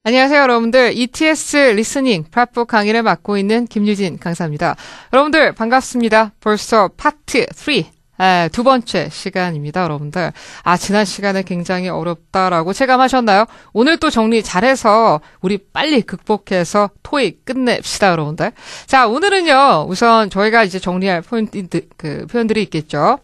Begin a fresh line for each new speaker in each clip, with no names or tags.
안녕하세요, 여러분들. ETS 리스닝 프랩북 강의를 맡고 있는 김유진 강사입니다. 여러분들 반갑습니다. 벌써 파트 3, 두 번째 시간입니다, 여러분들. 지난 시간에 굉장히 어렵다라고 체감하셨나요? 오늘 또 정리 잘해서 우리 빨리 극복해서 토익 끝냅시다, 여러분들. 자, 오늘은요, 우선 저희가 이제 정리할 표현들이 있겠죠.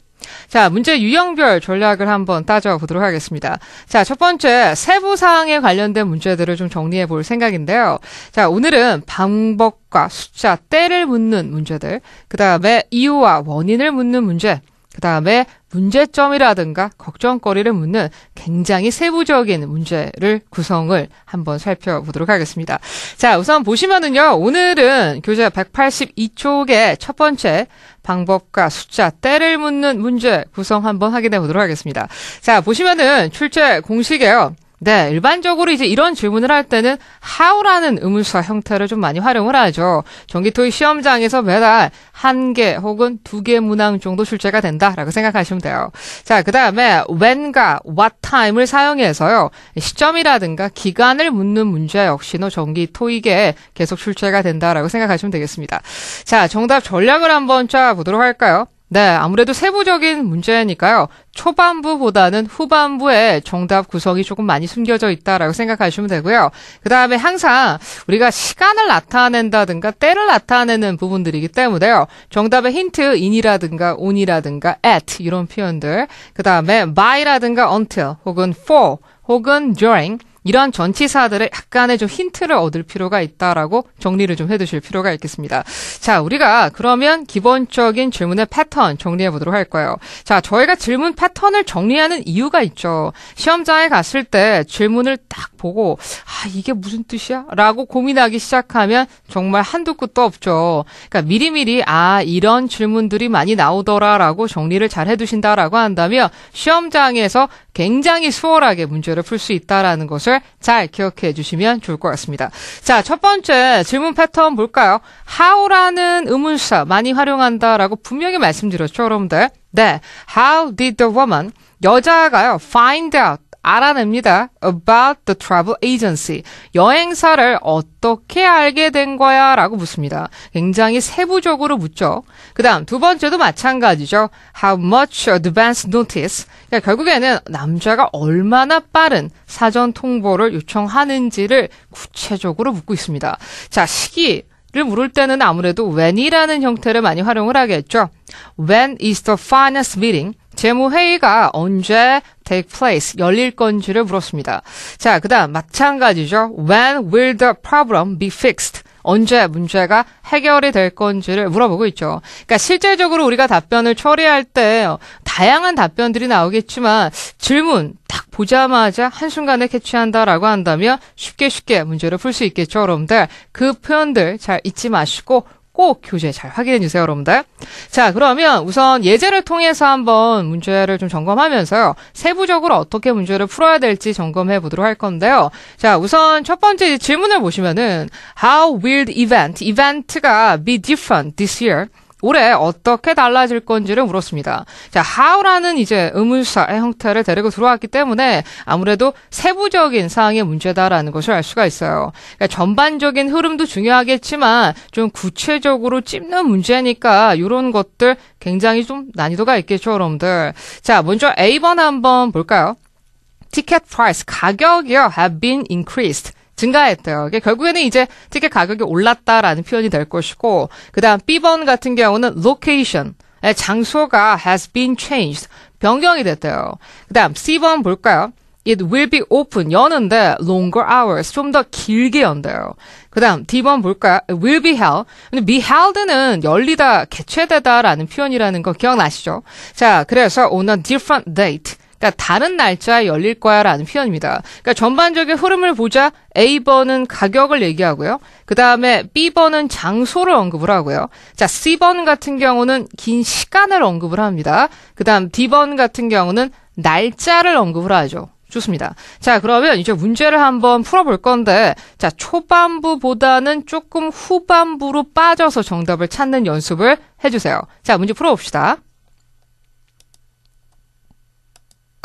자, 문제 유형별 전략을 한번 따져보도록 하겠습니다. 자, 첫 번째, 세부사항에 관련된 문제들을 좀 정리해 볼 생각인데요. 자, 오늘은 방법과 숫자, 때를 묻는 문제들, 그 다음에 이유와 원인을 묻는 문제, 그 다음에 문제점이라든가 걱정거리를 묻는 굉장히 세부적인 문제를 구성을 한번 살펴보도록 하겠습니다. 자, 우선 보시면은요, 오늘은 교재 182쪽의 첫 번째 방법과 숫자, 때를 묻는 문제 구성 한번 확인해 보도록 하겠습니다. 자, 보시면은 출제 공식이에요. 네, 일반적으로 이제 이런 질문을 할 때는 how라는 의문사 형태를 좀 많이 활용을 하죠. 정기토익 시험장에서 매달 1개 혹은 2개 문항 정도 출제가 된다라고 생각하시면 돼요. 자, 그 다음에 when과 what time을 사용해서요, 시점이라든가 기간을 묻는 문제 역시도 정기토익에 계속 출제가 된다라고 생각하시면 되겠습니다. 자, 정답 전략을 한번 짜보도록 할까요? 네, 아무래도 세부적인 문제니까요. 초반부보다는 후반부에 정답 구성이 조금 많이 숨겨져 있다라고 생각하시면 되고요. 그 다음에 항상 우리가 시간을 나타낸다든가 때를 나타내는 부분들이기 때문에요. 정답의 힌트 in이라든가 on이라든가 at 이런 표현들, 그 다음에 by라든가 until 혹은 for 혹은 during 이러한 전치사들의 약간의 좀 힌트를 얻을 필요가 있다라고 정리를 좀 해두실 필요가 있겠습니다. 자, 우리가 그러면 기본적인 질문의 패턴 정리해 보도록 할 거예요. 자, 저희가 질문 패턴을 정리하는 이유가 있죠. 시험장에 갔을 때 질문을 딱 보고 이게 무슨 뜻이야? 라고 고민하기 시작하면 정말 한두 끝도 없죠. 그러니까 미리미리 이런 질문들이 많이 나오더라라고 정리를 잘 해두신다라고 한다면 시험장에서 굉장히 수월하게 문제를 풀 수 있다라는 것을 잘 기억해 주시면 좋을 것 같습니다. 자, 첫 번째 질문 패턴 볼까요? how라는 의문사 많이 활용한다라고 분명히 말씀드렸죠, 여러분들. 네, how did the woman, 여자가요, find out, 알아냅니다. about the travel agency. 여행사를 어떻게 알게 된 거야? 라고 묻습니다. 굉장히 세부적으로 묻죠. 그 다음 두 번째도 마찬가지죠. how much advance notice. 그러니까 결국에는 남자가 얼마나 빠른 사전 통보를 요청하는지를 구체적으로 묻고 있습니다. 자, 시기를 물을 때는 아무래도 when이라는 형태를 많이 활용을 하겠죠. When is the finance meeting? 재무회의가 언제 take place, 열릴 건지를 물었습니다. 자, 그 다음 마찬가지죠. When will the problem be fixed? 언제 문제가 해결이 될 건지를 물어보고 있죠. 그러니까 실제적으로 우리가 답변을 처리할 때 다양한 답변들이 나오겠지만 질문 딱 보자마자 한순간에 캐치한다라고 한다면 쉽게 문제를 풀 수 있겠죠, 여러분들. 그 표현들 잘 잊지 마시고 꼭 교재 잘 확인해 주세요, 여러분들. 자, 그러면 우선 예제를 통해서 한번 문제를 좀 점검하면서요, 세부적으로 어떻게 문제를 풀어야 될지 점검해 보도록 할 건데요. 자, 우선 첫 번째 질문을 보시면은 How will the event가 be different this year? 올해 어떻게 달라질 건지를 물었습니다. 자, how라는 이제 의문사의 형태를 데리고 들어왔기 때문에 아무래도 세부적인 사항의 문제다라는 것을 알 수가 있어요. 그러니까 전반적인 흐름도 중요하겠지만 좀 구체적으로 찝는 문제니까 이런 것들 굉장히 좀 난이도가 있겠죠, 여러분들. 자, 먼저 A번 한번 볼까요? Ticket price, 가격이요, have been increased. 증가했대요. 결국에는 이제 티켓 가격이 올랐다라는 표현이 될 것이고, 그 다음 B번 같은 경우는 location, 장소가 has been changed, 변경이 됐대요. 그 다음 C번 볼까요? It will be open, 여는데 longer hours, 좀 더 길게 연대요. 그 다음 D번 볼까요? It will be held. 근데 be held는 열리다, 개최되다라는 표현이라는 거 기억나시죠? 자, 그래서 on a different date. 그러니까 다른 날짜에 열릴 거야 라는 표현입니다. 그러니까 전반적인 흐름을 보자 A번은 가격을 얘기하고요. 그 다음에 B번은 장소를 언급을 하고요. 자, C번 같은 경우는 긴 시간을 언급을 합니다. 그 다음 D번 같은 경우는 날짜를 언급을 하죠. 좋습니다. 자, 그러면 이제 문제를 한번 풀어볼 건데, 자, 초반부보다는 조금 후반부로 빠져서 정답을 찾는 연습을 해주세요. 자, 문제 풀어봅시다.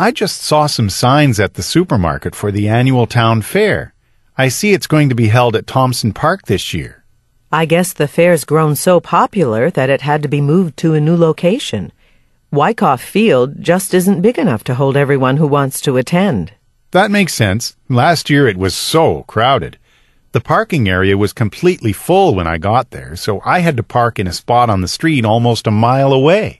I just saw some signs at the supermarket for the annual town fair. I see it's going to be held at Thompson Park this year.
I guess the fair's grown so popular that it had to be moved to a new location. Wyckoff Field just isn't big enough to hold everyone who wants to attend.
That makes sense. Last year it was so crowded. The parking area was completely full when I got there, so I had to park in a spot on the street almost a mile away.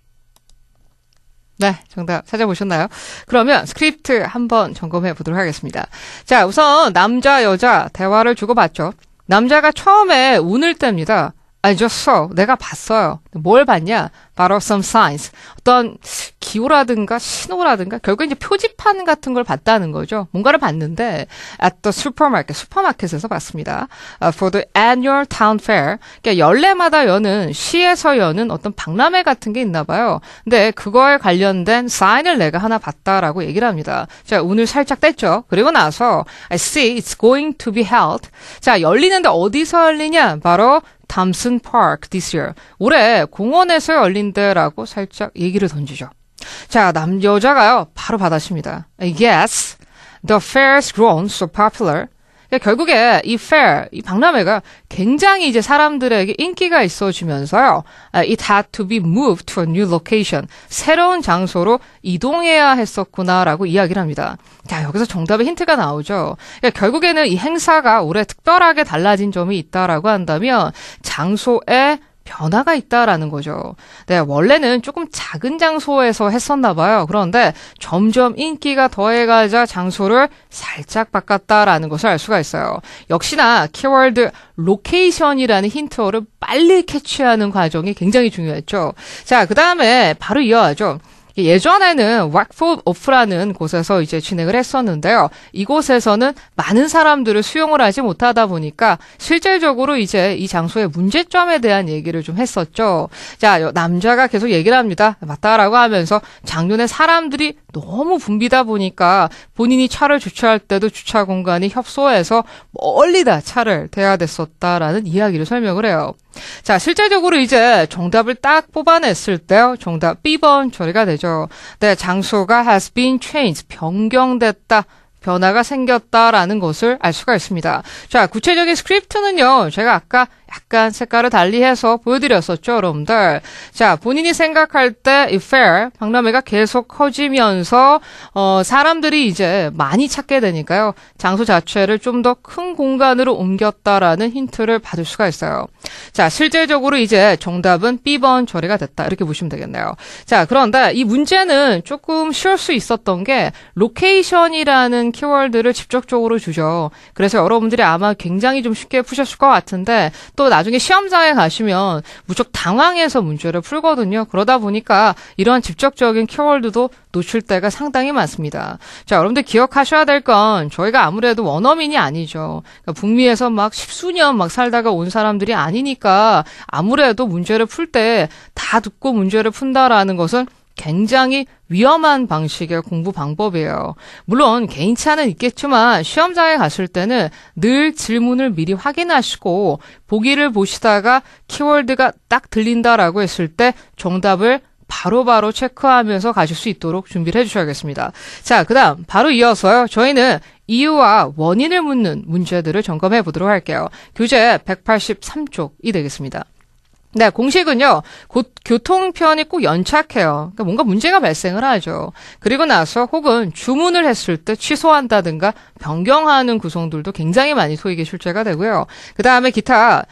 네, 정답 찾아보셨나요? 그러면 스크립트 한번 점검해 보도록 하겠습니다. 자, 우선 남자, 여자 대화를 주고받죠. 남자가 처음에 운을 뗍니다. I just saw. 내가 봤어요. 뭘 봤냐? 바로 some signs. 어떤 기호라든가 신호라든가 결국 이제 표지판 같은 걸 봤다는 거죠. 뭔가를 봤는데 at the supermarket, 슈퍼마켓에서 봤습니다. For the annual town fair. 그러니까 연례마다 여는 시에서 여는 어떤 박람회 같은 게 있나 봐요. 근데 그거에 관련된 사인을 내가 하나 봤다라고 얘기를 합니다. 자, 운을 살짝 뗐죠. 그리고 나서 I see it's going to be held. 자, 열리는데 어디서 열리냐? 바로 Thompson Park this year. 올해 공원에서 열린대라고 살짝 얘기를 던지죠. 자, 여자가요. 바로 받아칩니다. Yes, the fair's grown so popular. 그러니까 결국에 이 fair, 이 박람회가 굉장히 이제 사람들에게 인기가 있어지면서요. It had to be moved to a new location. 새로운 장소로 이동해야 했었구나라고 이야기를 합니다. 자, 여기서 정답의 힌트가 나오죠. 그러니까 결국에는 이 행사가 올해 특별하게 달라진 점이 있다라고 한다면 장소에 변화가 있다라는 거죠. 네, 원래는 조금 작은 장소에서 했었나 봐요. 그런데 점점 인기가 더해가자 장소를 살짝 바꿨다라는 것을 알 수가 있어요. 역시나 키워드 로케이션이라는 힌트어를 빨리 캐치하는 과정이 굉장히 중요했죠. 자, 그 다음에 바로 이어가죠. 예전에는 왁포드 오프라는 곳에서 이제 진행을 했었는데요. 이곳에서는 많은 사람들을 수용을 하지 못하다 보니까 실질적으로 이제 이 장소의 문제점에 대한 얘기를 좀 했었죠. 자, 남자가 계속 얘기를 합니다. 맞다라고 하면서 작년에 사람들이 너무 붐비다 보니까 본인이 차를 주차할 때도 주차 공간이 협소해서 멀리 다 차를 대야 됐었다라는 이야기를 설명을 해요. 자, 실제적으로 이제 정답을 딱 뽑아냈을 때요. 정답 B번 처리가 되죠. 네, 장소가 has been changed. 변경됐다. 변화가 생겼다라는 것을 알 수가 있습니다. 자, 구체적인 스크립트는요. 제가 아까 약간 색깔을 달리해서 보여드렸었죠, 여러분들. 자, 본인이 생각할 때 이 fair, 박람회가 계속 커지면서 사람들이 이제 많이 찾게 되니까요. 장소 자체를 좀 더 큰 공간으로 옮겼다라는 힌트를 받을 수가 있어요. 자, 실질적으로 이제 정답은 B번 처리가 됐다. 이렇게 보시면 되겠네요. 자, 그런데 이 문제는 조금 쉬울 수 있었던 게 로케이션이라는 키워드를 직접적으로 주죠. 그래서 여러분들이 아마 굉장히 좀 쉽게 푸셨을 것 같은데 또 나중에 시험장에 가시면 무척 당황해서 문제를 풀거든요. 그러다 보니까 이런 직접적인 키워드도 놓칠 때가 상당히 많습니다. 자, 여러분들 기억하셔야 될 건 저희가 아무래도 원어민이 아니죠. 그러니까 북미에서 막 십수년 막 살다가 온 사람들이 아니니까 아무래도 문제를 풀 때 다 듣고 문제를 푼다라는 것은 굉장히 위험한 방식의 공부 방법이에요. 물론 개인차는 있겠지만 시험장에 갔을 때는 늘 질문을 미리 확인하시고 보기를 보시다가 키워드가 딱 들린다라고 했을 때 정답을 바로바로 체크하면서 가실 수 있도록 준비를 해주셔야겠습니다. 자, 그 다음 바로 이어서요. 저희는 이유와 원인을 묻는 문제들을 점검해 보도록 할게요. 교재 183쪽이 되겠습니다. 네, 공식은요, 교통편이 꼭 연착해요. 그러니까 뭔가 문제가 발생을 하죠. 그리고 나서 혹은 주문을 했을 때 취소한다든가 변경하는 구성들도 굉장히 많이 토익에 출제가 되고요. 그 다음에 기타,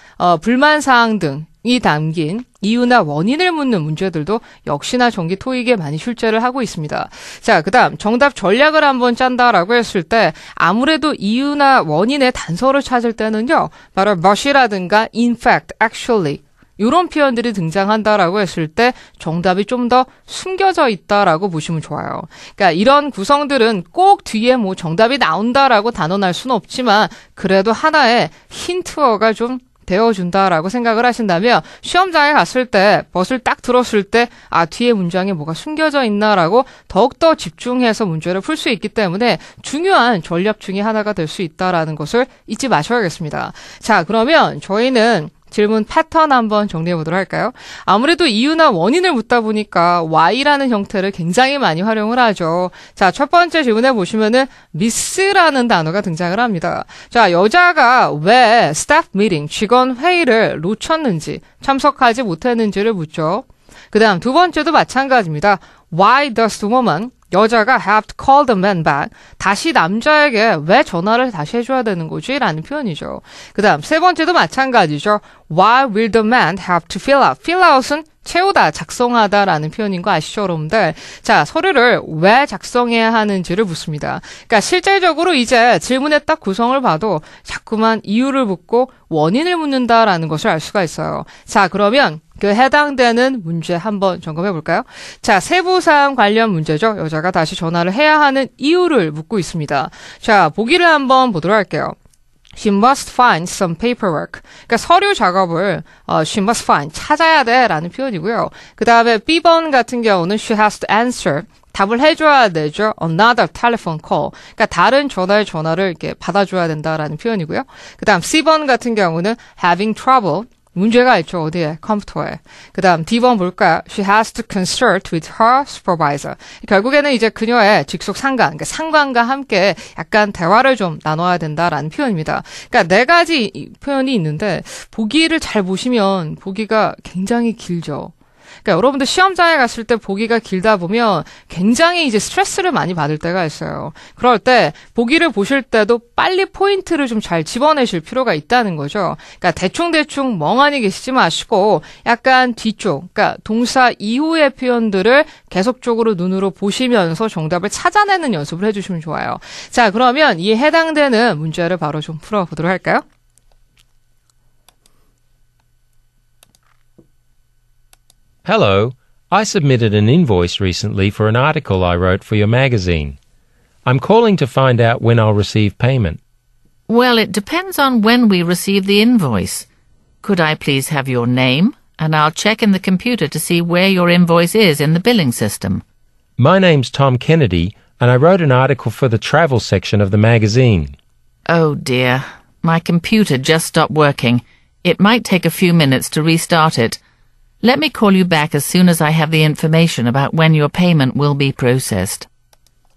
불만사항 등이 담긴 이유나 원인을 묻는 문제들도 역시나 정기 토익에 많이 출제를 하고 있습니다. 자, 그 다음 정답 전략을 한번 짠다라고 했을 때 아무래도 이유나 원인의 단서를 찾을 때는요, 바로 but이라든가 in fact, actually 이런 표현들이 등장한다라고 했을 때 정답이 좀 더 숨겨져 있다라고 보시면 좋아요. 그러니까 이런 구성들은 꼭 뒤에 뭐 정답이 나온다라고 단언할 수는 없지만 그래도 하나의 힌트어가 좀 되어준다라고 생각을 하신다면 시험장에 갔을 때 벗을 딱 들었을 때 아, 뒤에 문장에 뭐가 숨겨져 있나라고 더욱더 집중해서 문제를 풀 수 있기 때문에 중요한 전략 중에 하나가 될 수 있다라는 것을 잊지 마셔야겠습니다. 자, 그러면 저희는 질문 패턴 한번 정리해 보도록 할까요? 아무래도 이유나 원인을 묻다 보니까 why라는 형태를 굉장히 많이 활용을 하죠. 자, 첫 번째 질문에 보시면은 miss라는 단어가 등장을 합니다. 자, 여자가 왜 staff meeting, 직원 회의를 놓쳤는지, 참석하지 못했는지를 묻죠. 그 다음 두 번째도 마찬가지입니다. Why does the woman, 여자가 have to call the man back, 다시 남자에게 왜 전화를 다시 해줘야 되는 거지? 라는 표현이죠. 그 다음 세 번째도 마찬가지죠. Why will the man have to fill out? fill out은 채우다, 작성하다 라는 표현인 거 아시죠, 여러분들? 자, 서류를 왜 작성해야 하는지를 묻습니다. 그러니까 실질적으로 이제 질문의 딱 구성을 봐도 자꾸만 이유를 묻고 원인을 묻는다라는 것을 알 수가 있어요. 자, 그러면 그 해당되는 문제 한번 점검해 볼까요? 자, 세부사항 관련 문제죠. 여자가 다시 전화를 해야 하는 이유를 묻고 있습니다. 자, 보기를 한번 보도록 할게요. She must find some paperwork. 그러니까 서류 작업을 she must find, 찾아야 돼라는 표현이고요. 그 다음에 B번 같은 경우는 she has to answer. 답을 해줘야 되죠. Another telephone call. 그러니까 다른 전화를 이렇게 받아줘야 된다라는 표현이고요. 그 다음 C번 같은 경우는 having trouble. 문제가 있죠. 어디에? 컴퓨터에. 그 다음 D번 볼까요? She has to consult with her supervisor. 결국에는 이제 그녀의 직속 상관, 그러니까 상관과 함께 약간 대화를 좀 나눠야 된다라는 표현입니다. 그러니까 네 가지 표현이 있는데 보기를 잘 보시면 보기가 굉장히 길죠. 그러니까 여러분들 시험장에 갔을 때 보기가 길다 보면 굉장히 이제 스트레스를 많이 받을 때가 있어요. 그럴 때 보기를 보실 때도 빨리 포인트를 좀 잘 집어내실 필요가 있다는 거죠. 그러니까 대충대충 멍하니 계시지 마시고 약간 뒤쪽, 그러니까 동사 이후의 표현들을 계속적으로 눈으로 보시면서 정답을 찾아내는 연습을 해주시면 좋아요. 자, 그러면 이에 해당되는 문제를 바로 좀 풀어보도록 할까요?
Hello, I submitted an invoice recently for an article I wrote for your magazine. I'm calling to find out when I'll receive payment.
Well, it depends on when we receive the invoice. Could I please have your name, and I'll check in the computer to see where your invoice is in the billing system.
My name's Tom Kennedy, and I wrote an article for the travel section of the magazine.
Oh dear, my computer just stopped working. It might take a few minutes to restart it. Let me call you back as soon as I have the information about when your payment will be processed.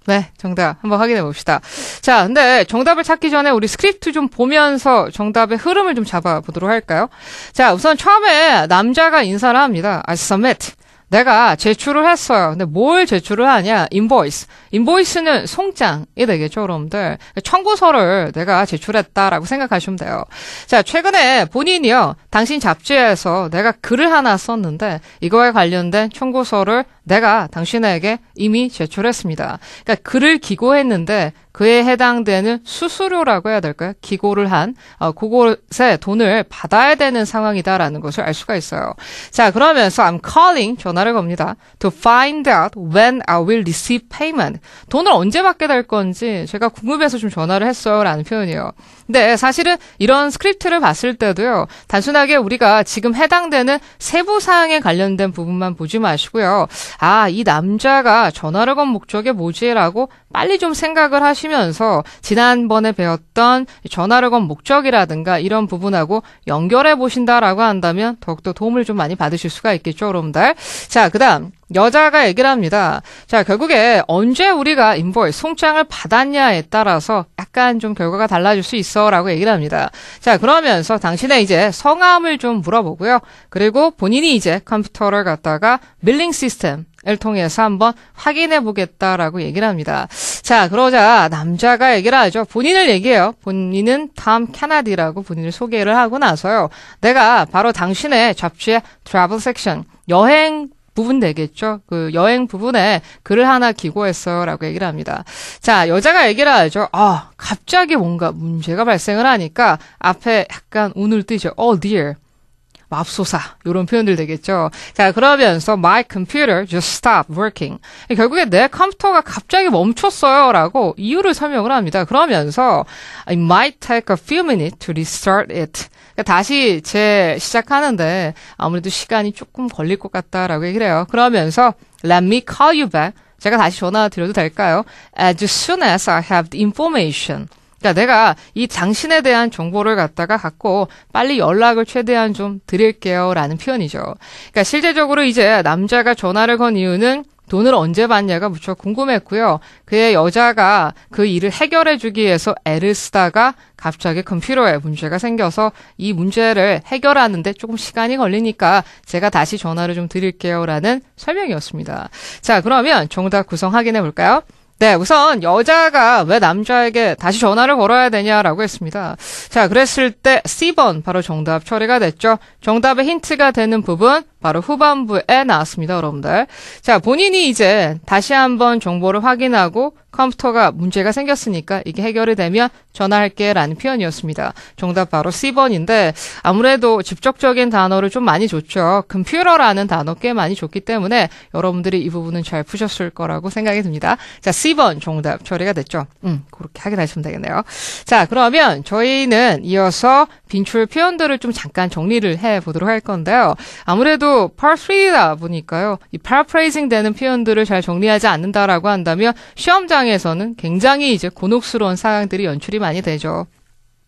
네, 정답 한번 확인해 봅시다. 자, 근데 정답을 찾기 전에 우리 스크립트 좀 보면서 정답의 흐름을 좀 잡아보도록 할까요? 자, 우선 처음에 남자가 인사를 합니다. I submit. 내가 제출을 했어요. 근데 뭘 제출을 하냐? 인보이스. 인보이스는 송장이 되겠죠, 여러분들. 청구서를 내가 제출했다라고 생각하시면 돼요. 자, 최근에 본인이요, 당신 잡지에서 내가 글을 하나 썼는데 이거에 관련된 청구서를 내가 당신에게 이미 제출했습니다. 그러니까 글을 기고했는데 그에 해당되는 수수료라고 해야 될까요? 기고를 한 그곳에 돈을 받아야 되는 상황이다라는 것을 알 수가 있어요. 자, 그러면서 I'm calling, 전화를 겁니다. To find out when I will receive payment. 돈을 언제 받게 될 건지 제가 궁금해서 좀 전화를 했어요 라는 표현이에요. 근데 사실은 이런 스크립트를 봤을 때도요, 단순하게 우리가 지금 해당되는 세부 사항에 관련된 부분만 보지 마시고요. 아, 이 남자가 전화를 건 목적이 뭐지라고 빨리 좀 생각을 하시면서 지난번에 배웠던 전화를 건 목적이라든가 이런 부분하고 연결해 보신다라고 한다면 더욱더 도움을 좀 많이 받으실 수가 있겠죠, 여러분들. 자, 그다음 여자가 얘기를 합니다. 자, 결국에 언제 우리가 인보이스, 송장을 받았냐에 따라서 약간 좀 결과가 달라질 수 있어라고 얘기를 합니다. 자, 그러면서 당신의 이제 성함을 좀 물어보고요. 그리고 본인이 이제 컴퓨터를 갖다가 빌링 시스템을 통해서 한번 확인해 보겠다라고 얘기를 합니다. 자, 그러자 남자가 얘기를 하죠. 본인을 얘기해요. 본인은 톰 케네디라고 본인을 소개를 하고 나서요. 내가 바로 당신의 잡지의 트래블 섹션, 여행 부분 되겠죠. 그 여행 부분에 글을 하나 기고했어요 라고 얘기를 합니다. 자, 여자가 얘기를 하죠. 아, 갑자기 뭔가 문제가 발생을 하니까 앞에 약간 운을 띄죠. Oh dear. 맙소사. 이런 표현들 되겠죠. 자, 그러면서 my computer just stopped working. 결국에 내 컴퓨터가 갑자기 멈췄어요 라고 이유를 설명을 합니다. 그러면서 it might take a few minutes to restart it. 다시 시작하는데 아무래도 시간이 조금 걸릴 것 같다라고 얘기를 해요. 그러면서 let me call you back. 제가 다시 전화 드려도 될까요? As soon as I have the information. 그러니까 내가 이 당신에 대한 정보를 갖고 빨리 연락을 최대한 좀 드릴게요 라는 표현이죠. 그러니까 실제적으로 이제 남자가 전화를 건 이유는 돈을 언제 받냐가 무척 궁금했고요. 그의 여자가 그 일을 해결해주기 위해서 애를 쓰다가 갑자기 컴퓨터에 문제가 생겨서 이 문제를 해결하는데 조금 시간이 걸리니까 제가 다시 전화를 좀 드릴게요 라는 설명이었습니다. 자, 그러면 정답 구성 확인해 볼까요? 네, 우선 여자가 왜 남자에게 다시 전화를 걸어야 되냐라고 했습니다. 자, 그랬을 때 C번 바로 정답 처리가 됐죠. 정답의 힌트가 되는 부분 바로 후반부에 나왔습니다, 여러분들. 자, 본인이 이제 다시 한번 정보를 확인하고 컴퓨터가 문제가 생겼으니까 이게 해결이 되면 전화할게 라는 표현이었습니다. 정답 바로 C번인데 아무래도 직접적인 단어를 좀 많이 줬죠. 컴퓨터라는 단어 꽤 많이 줬기 때문에 여러분들이 이 부분은 잘 푸셨을 거라고 생각이 듭니다. 자, C번 정답 처리가 됐죠. 그렇게 확인하시면 되겠네요. 자, 그러면 저희는 이어서 빈출 표현들을 좀 잠깐 정리를 해보도록 할 건데요. 아무래도 Part 3다 보니까요. 이 paraphrasing 되는 표현들을 잘 정리하지 않는다라고 한다면 시험장에서는 굉장히 이제 곤혹스러운 상황들이 연출이 많이 되죠.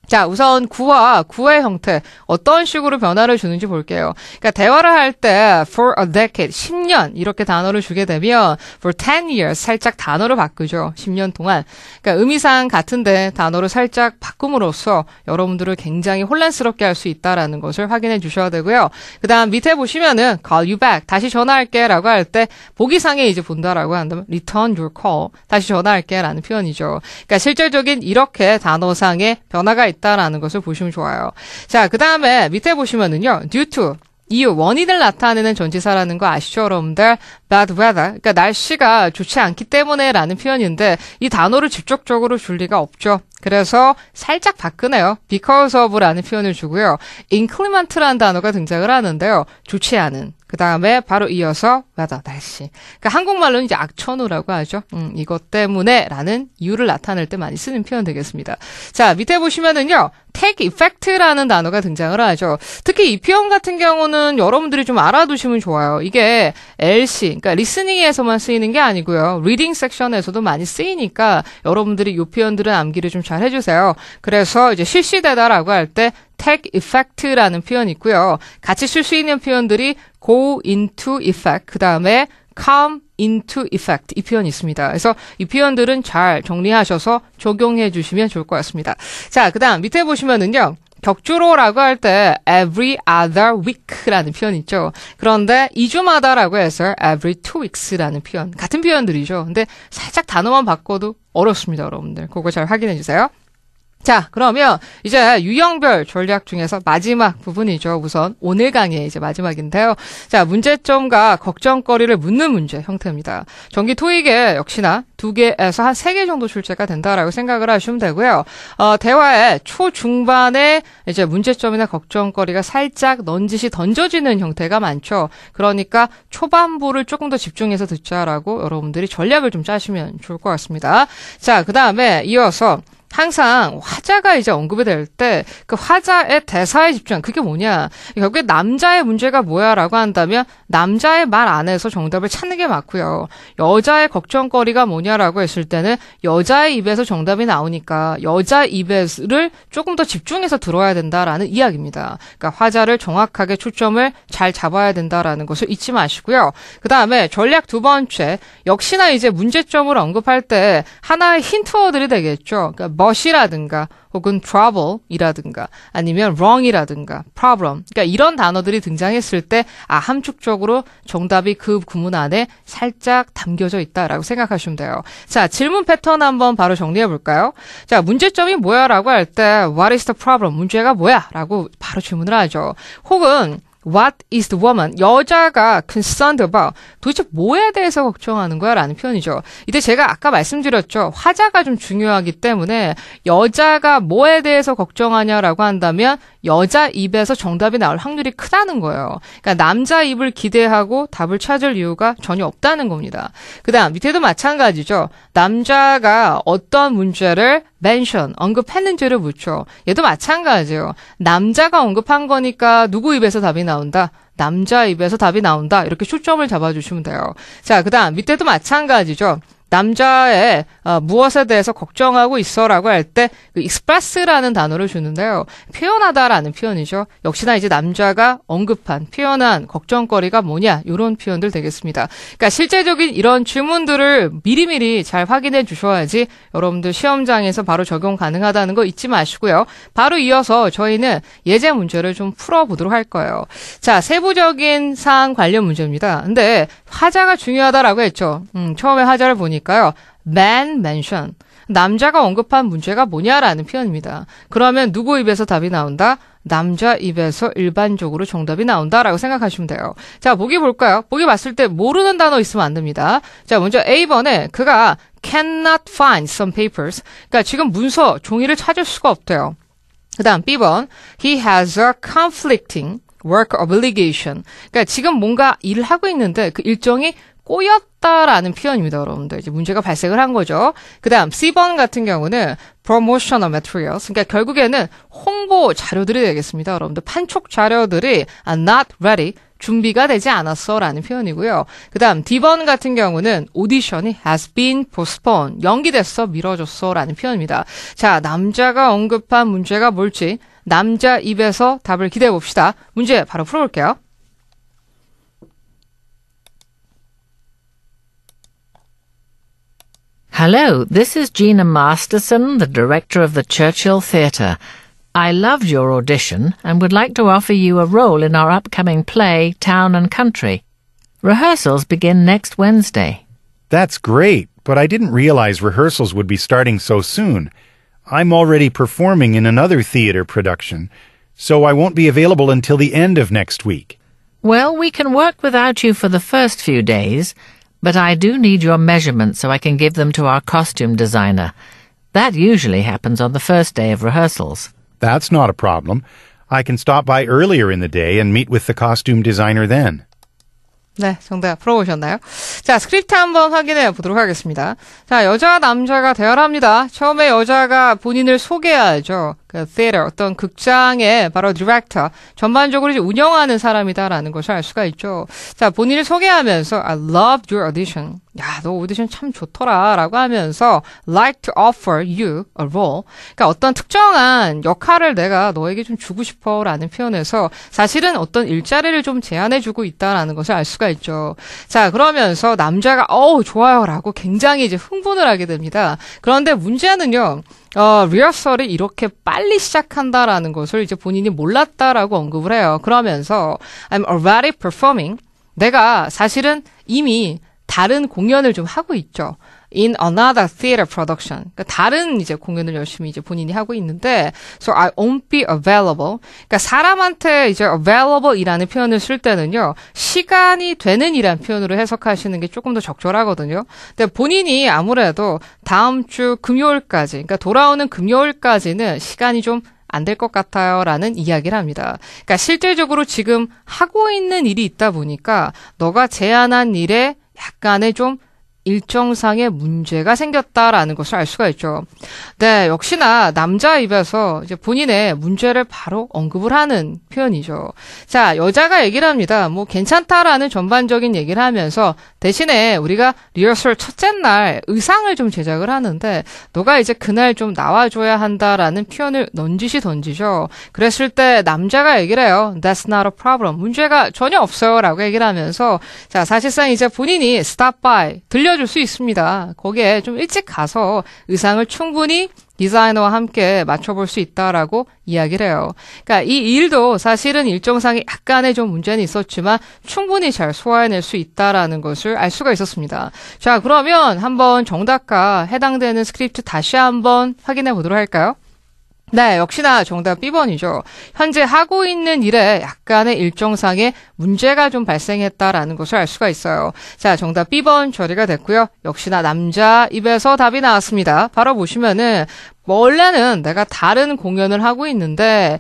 자, 우선 구와 구의 형태 어떤 식으로 변화를 주는지 볼게요. 그러니까 대화를 할 때 for a decade, 10년 이렇게 단어를 주게 되면 for 10 years 살짝 단어를 바꾸죠. 10년 동안. 그러니까 의미상 같은데 단어를 살짝 바꿈으로써 여러분들을 굉장히 혼란스럽게 할 수 있다라는 것을 확인해 주셔야 되고요. 그다음 밑에 보시면은 call you back, 다시 전화할게라고 할 때 보기상에 이제 본다라고 한다면 return your call, 다시 전화할게라는 표현이죠. 그러니까 실질적인 이렇게 단어상의 변화가 있다라는 것을 보시면 좋아요. 자, 그 다음에 밑에 보시면은요, due to, 이유, 원인을 나타내는 전치사라는 거 아시죠, 여러분들? bad weather, 그러니까 날씨가 좋지 않기 때문에라는 표현인데 이 단어를 직접적으로 줄 리가 없죠. 그래서 살짝 바꾸네요. because of라는 표현을 주고요. inclement라는 단어가 등장을 하는데요. 좋지 않은. 그 다음에 바로 이어서 weather, 날씨. 그러니까 한국말로는 이제 악천후라고 하죠. 이것 때문에 라는 이유를 나타낼 때 많이 쓰는 표현 되겠습니다. 자, 밑에 보시면은요. take effect라는 단어가 등장을 하죠. 특히 이 표현 같은 경우는 여러분들이 좀 알아두시면 좋아요. 이게 LC, 그러니까 listening에서만 쓰이는 게 아니고요. reading 섹션에서도 많이 쓰이니까 여러분들이 이 표현들은 암기를 좀 잘 해주세요. 그래서 이제 실시되다라고 할 때 take effect라는 표현이 있고요. 같이 쓸 수 있는 표현들이 go into effect, 그 다음에 come into effect 이 표현이 있습니다. 그래서 이 표현들은 잘 정리하셔서 적용해 주시면 좋을 것 같습니다. 자, 그 다음 밑에 보시면은요. 격주로라고 할 때 every other week라는 표현 있죠. 그런데 2주마다라고 해서 every 2 weeks라는 표현. 같은 표현들이죠. 근데 살짝 단어만 바꿔도 어렵습니다, 여러분들. 그거 잘 확인해 주세요. 자, 그러면 이제 유형별 전략 중에서 마지막 부분이죠. 우선 오늘 강의의 이제 마지막인데요. 자, 문제점과 걱정거리를 묻는 문제 형태입니다. 정기 토익에 역시나 2개에서 한 3개 정도 출제가 된다라고 생각을 하시면 되고요. 대화의 초중반에 이제 문제점이나 걱정거리가 살짝 넌지시 던져지는 형태가 많죠. 그러니까 초반부를 조금 더 집중해서 듣자라고 여러분들이 전략을 좀 짜시면 좋을 것 같습니다. 자, 그 다음에 이어서 항상 화자가 이제 언급이 될 때 그 화자의 대사에 집중. 그게 뭐냐? 결국에 남자의 문제가 뭐야라고 한다면 남자의 말 안에서 정답을 찾는 게 맞고요. 여자의 걱정거리가 뭐냐라고 했을 때는 여자의 입에서 정답이 나오니까 여자 입에를 조금 더 집중해서 들어야 된다라는 이야기입니다. 그러니까 화자를 정확하게 초점을 잘 잡아야 된다라는 것을 잊지 마시고요. 그 다음에 전략 2번째, 역시나 이제 문제점을 언급할 때 하나의 힌트워드들이 되겠죠. 그러니까 but이라든가 혹은 trouble이라든가 아니면 wrong이라든가 problem, 그러니까 이런 단어들이 등장했을 때 함축적으로 정답이 그 구문 안에 살짝 담겨져 있다라고 생각하시면 돼요. 자, 질문 패턴 한번 바로 정리해 볼까요? 자, 문제점이 뭐야 라고 할 때 what is the problem, 문제가 뭐야 라고 바로 질문을 하죠. 혹은 What is the woman? 여자가 concerned about. 도대체 뭐에 대해서 걱정하는 거야? 라는 표현이죠. 이때 제가 아까 말씀드렸죠. 화자가 좀 중요하기 때문에 여자가 뭐에 대해서 걱정하냐라고 한다면 여자 입에서 정답이 나올 확률이 크다는 거예요. 그러니까 남자 입을 기대하고 답을 찾을 이유가 전혀 없다는 겁니다. 그 다음 밑에도 마찬가지죠. 남자가 어떤 문제를 mention, 언급했는지를 묻죠. 얘도 마찬가지예요. 남자가 언급한 거니까 누구 입에서 답이 나온다? 남자 입에서 답이 나온다. 이렇게 초점을 잡아주시면 돼요. 자, 그 다음 밑에도 마찬가지죠. 남자의 무엇에 대해서 걱정하고 있어라고 할 때 그 express라는 단어를 주는데요. 표현하다라는 표현이죠. 역시나 이제 남자가 언급한 표현한 걱정거리가 뭐냐 이런 표현들 되겠습니다. 그러니까 실제적인 이런 질문들을 미리미리 잘 확인해 주셔야지 여러분들 시험장에서 바로 적용 가능하다는 거 잊지 마시고요. 바로 이어서 저희는 예제 문제를 좀 풀어보도록 할 거예요. 자, 세부적인 사항 관련 문제입니다. 근데 하자가 중요하다라고 했죠. 처음에 하자를 보니까요. man mention. 남자가 언급한 문제가 뭐냐라는 표현입니다. 그러면 누구 입에서 답이 나온다? 남자 입에서 일반적으로 정답이 나온다라고 생각하시면 돼요. 자, 보기 볼까요? 보기 봤을 때 모르는 단어 있으면 안 됩니다. 자, 먼저 A번에 그가 cannot find some papers. 그러니까 지금 문서, 종이를 찾을 수가 없대요. 그 다음 B번, he has a conflicting work obligation. 그러니까 지금 뭔가 일을 하고 있는데 그 일정이 꼬였다라는 표현입니다, 여러분들. 이제 문제가 발생을 한 거죠. 그 다음 C번 같은 경우는 promotional materials. 그러니까 결국에는 홍보 자료들이 되겠습니다, 여러분들. 판촉 자료들이 are not ready. 준비가 되지 않았어 라는 표현이고요. 그 다음 D번 같은 경우는 오디션이 has been postponed. 연기됐어, 미뤄졌어 라는 표현입니다. 자, 남자가 언급한 문제가 뭘지 남자 입에서 답을 기대해 봅시다. 문제 바로 풀어볼게요.
Hello, this is Gina Masterson, the director of the Churchill Theatre. I loved your audition and would like to offer you a role in our upcoming play, Town and Country. Rehearsals begin next Wednesday.
That's great, but I didn't realize rehearsals would be starting so soon. I'm already performing in another theater production, so I won't be available until the end of next week.
Well, we can work without you for the first few days, but I do need your measurements so I can give them to our costume designer. That usually happens on the first day of rehearsals.
That's not a problem. I can stop by earlier in the day and meet with the costume designer then.
네, 정답 풀어보셨나요? 자, 스크립트 한번 확인해 보도록 하겠습니다. 자, 여자, 남자가 대화합니다. 처음에 여자가 본인을 소개하죠. 그 theater, 어떤 극장의 바로 디렉터, 전반적으로 이제 운영하는 사람이다라는 것을 알 수가 있죠. 자, 본인을 소개하면서 I loved your audition. 야, 너 오디션 참 좋더라 라고 하면서 like to offer you a role. 그러니까 어떤 특정한 역할을 내가 너에게 좀 주고 싶어 라는 표현에서 사실은 어떤 일자리를 좀 제안해주고 있다라는 것을 알 수가 있죠. 자, 그러면서 남자가 좋아요 라고 굉장히 이제 흥분을 하게 됩니다. 그런데 문제는요. 리허설이 이렇게 빨리 시작한다라는 것을 이제 본인이 몰랐다라고 언급을 해요. 그러면서 I'm already performing. 내가 사실은 이미 다른 공연을 좀 하고 있죠. In another theater production. 그러니까 다른 이제 공연을 열심히 이제 본인이 하고 있는데, so I won't be available. 그러니까 사람한테 이제 available이라는 표현을 쓸 때는요, 시간이 되는 이란 표현으로 해석하시는 게 조금 더 적절하거든요. 근데 본인이 아무래도 다음 주 금요일까지, 그러니까 돌아오는 금요일까지는 시간이 좀 안 될 것 같아요 라는 이야기를 합니다. 그러니까 실질적으로 지금 하고 있는 일이 있다 보니까 너가 제안한 일에 약간의 좀 일정상의 문제가 생겼다라는 것을 알 수가 있죠. 네, 역시나 남자 입에서 이제 본인의 문제를 바로 언급을 하는 표현이죠. 자, 여자가 얘기를 합니다. 뭐 괜찮다라는 전반적인 얘기를 하면서 대신에 우리가 리허설 첫째 날 의상을 좀 제작을 하는데 너가 이제 그날 좀 나와줘야 한다라는 표현을 넌지시 던지죠. 그랬을 때 남자가 얘기를 해요. That's not a problem. 문제가 전혀 없어요 라고 얘기를 하면서 자, 사실상 이제 본인이 stop by 들려줄 수 있습니다. 거기에 좀 일찍 가서 의상을 충분히 디자이너와 함께 맞춰볼 수 있다라고 이야기를 해요. 그러니까 이 일도 사실은 일정상의 약간의 좀 문제는 있었지만 충분히 잘 소화해낼 수 있다라는 것을 알 수가 있었습니다. 자, 그러면 한번 정답과 해당되는 스크립트 다시 한번 확인해 보도록 할까요? 네, 역시나 정답 B번이죠. 현재 하고 있는 일에 약간의 일정상의 문제가 좀 발생했다라는 것을 알 수가 있어요. 자, 정답 B번 처리가 됐고요. 역시나 남자 입에서 답이 나왔습니다. 바로 보시면은 원래는 내가 다른 공연을 하고 있는데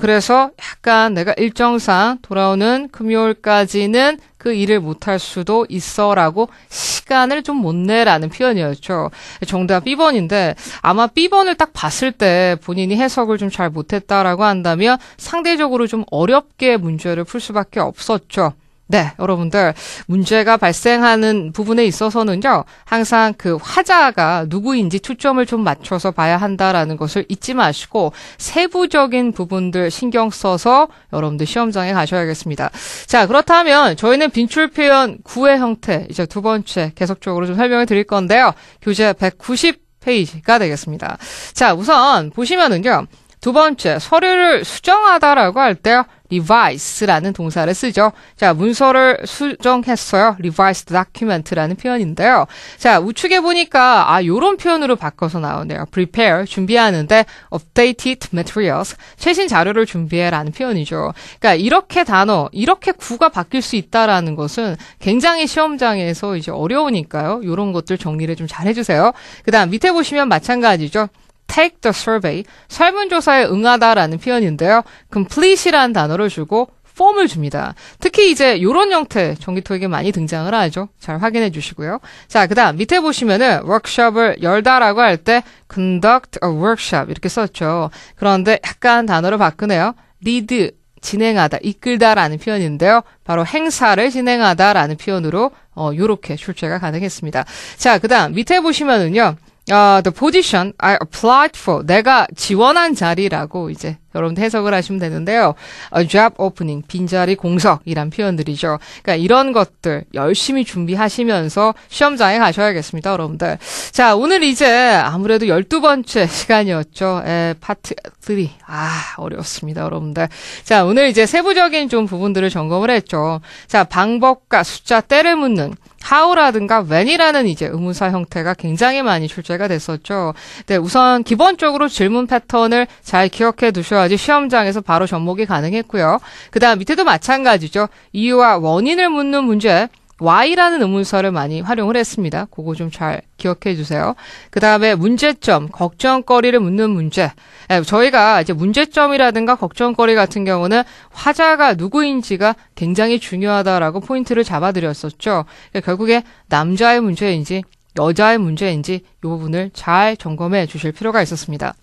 그래서 약간 내가 일정상 돌아오는 금요일까지는 그 일을 못할 수도 있어라고 시간을 좀 못 내라는 표현이었죠. 정답 B번인데 아마 B번을 딱 봤을 때 본인이 해석을 좀 잘 못했다라고 한다면 상대적으로 좀 어렵게 문제를 풀 수밖에 없었죠. 네, 여러분들 문제가 발생하는 부분에 있어서는요. 항상 그 화자가 누구인지 초점을 좀 맞춰서 봐야 한다라는 것을 잊지 마시고 세부적인 부분들 신경 써서 여러분들 시험장에 가셔야겠습니다. 자, 그렇다면 저희는 빈출 표현 구의 형태 이제 두 번째 계속적으로 좀 설명을 드릴 건데요. 교재 190페이지가 되겠습니다. 자, 우선 보시면은요. 두 번째, 서류를 수정하다라고 할 때요. revise라는 동사를 쓰죠. 자, 문서를 수정했어요. revised document라는 표현인데요. 자, 우측에 보니까 요런 표현으로 바꿔서 나오네요. prepare, 준비하는데 updated materials, 최신 자료를 준비해라는 표현이죠. 그러니까 이렇게 단어, 이렇게 구가 바뀔 수 있다라는 것은 굉장히 시험장에서 이제 어려우니까요. 이런 것들 정리를 좀 잘 해주세요. 그다음 밑에 보시면 마찬가지죠. take the survey, 설문조사에 응하다라는 표현인데요. complete이라는 단어를 주고 폼을 줍니다. 특히 이제 이런 형태 전기토익에 많이 등장을 하죠. 잘 확인해 주시고요. 자, 그다음 밑에 보시면은 워크숍을 열다라고 할 때 conduct a workshop 이렇게 썼죠. 그런데 약간 단어를 바꾸네요. lead, 진행하다, 이끌다라는 표현인데요. 바로 행사를 진행하다라는 표현으로 요렇게 출제가 가능했습니다. 자, 그다음 밑에 보시면은요. the position I applied for. 내가 지원한 자리라고 이제 여러분들 해석을 하시면 되는데요. a job opening. 빈자리 공석이란 표현들이죠. 그러니까 이런 것들 열심히 준비하시면서 시험장에 가셔야겠습니다, 여러분들. 자, 오늘 이제 아무래도 12번째 시간이었죠. 파트 3. 어려웠습니다, 여러분들. 자, 오늘 이제 세부적인 좀 부분들을 점검을 했죠. 자, 방법과 숫자, 때를 묻는 how라든가 when이라는 이제 의문사 형태가 굉장히 많이 출제가 됐었죠. 네, 우선 기본적으로 질문 패턴을 잘 기억해 두셔야지 시험장에서 바로 접목이 가능했고요. 그 다음 밑에도 마찬가지죠. 이유와 원인을 묻는 문제, why라는 의문사를 많이 활용을 했습니다. 그거 좀 잘 기억해 주세요. 그 다음에 문제점, 걱정거리를 묻는 문제. 저희가 이제 문제점이라든가 걱정거리 같은 경우는 화자가 누구인지가 굉장히 중요하다라고 포인트를 잡아드렸었죠. 결국에 남자의 문제인지 여자의 문제인지 이 부분을 잘 점검해 주실 필요가 있었습니다.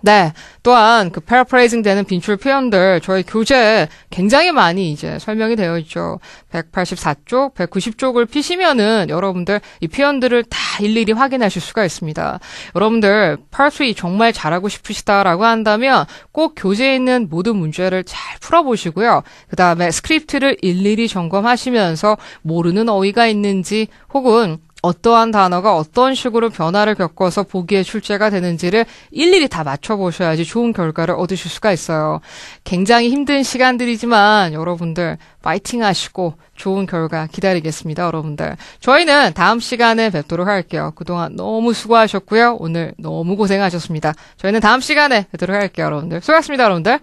네. 또한 그 paraphrasing 되는 빈출 표현들 저희 교재에 굉장히 많이 이제 설명이 되어 있죠. 184쪽, 190쪽을 피시면은 여러분들 이 표현들을 다 일일이 확인하실 수가 있습니다. 여러분들 part 3 정말 잘하고 싶으시다라고 한다면 꼭 교재에 있는 모든 문제를 잘 풀어보시고요. 그 다음에 스크립트를 일일이 점검하시면서 모르는 어휘가 있는지 혹은 어떠한 단어가 어떤 식으로 변화를 겪어서 보기에 출제가 되는지를 일일이 다 맞춰보셔야지 좋은 결과를 얻으실 수가 있어요. 굉장히 힘든 시간들이지만 여러분들 파이팅 하시고 좋은 결과 기다리겠습니다, 여러분들. 저희는 다음 시간에 뵙도록 할게요. 그동안 너무 수고하셨고요. 오늘 너무 고생하셨습니다. 저희는 다음 시간에 뵙도록 할게요, 여러분들. 수고하셨습니다, 여러분들.